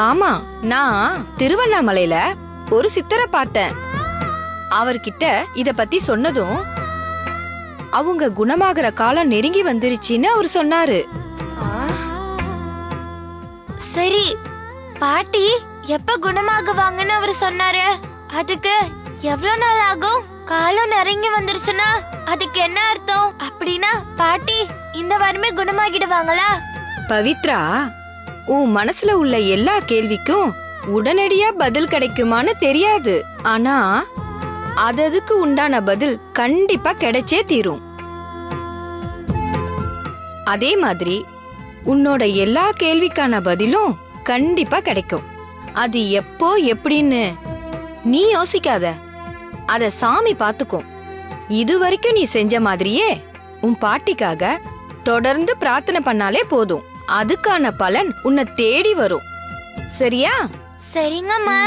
ஆமா, நான் திருவண்ணாமலையில ஒரு சித்தரை பார்த்தேன். அவர்கிட்ட இத பத்தி சொன்னதும் அவங்க குணமாகற காலம் நெருங்கி வந்துருச்சுன்னு அவர் சொன்னாரு. சரி, பாட்டி எப்ப குணமாகுவாங்கன்னு அவர் சொன்னாரு. அதுக்கு எவ்வளவு நாள் ஆகும்? காலம் நெருங்கி வந்துருச்சுன்னா அதுக்கு என்ன அர்த்தம்? அப்படின்னா பாட்டி இந்த வாரமே குணமாகிடுவாங்களா? பவித்ரா, உன் மனசுல உள்ள எல்லா கேள்விக்கும் உடனடியா பதில் கிடைக்குமான்னு தெரியாது. ஆனா அதுக்கு உண்டான பதில் கண்டிப்பா கிடைச்சே தீரும். அதே மாதிரி உன்னோட எல்லா கேள்விக்கான பதிலும் கண்டிப்பா கிடைக்கும். அது எப்போ எப்படின்னு நீ யோசிக்காத, அத சாமி பாத்துக்கும். இது வரைக்கும் நீ செஞ்ச மாதிரியே உன் பாட்டிக்காக தொடர்ந்து பிரார்த்தனை பண்ணாலே போதும். அதுக்கான பலன் உன்னை தேடி வரும். சரியா? சரிங்கம்மா.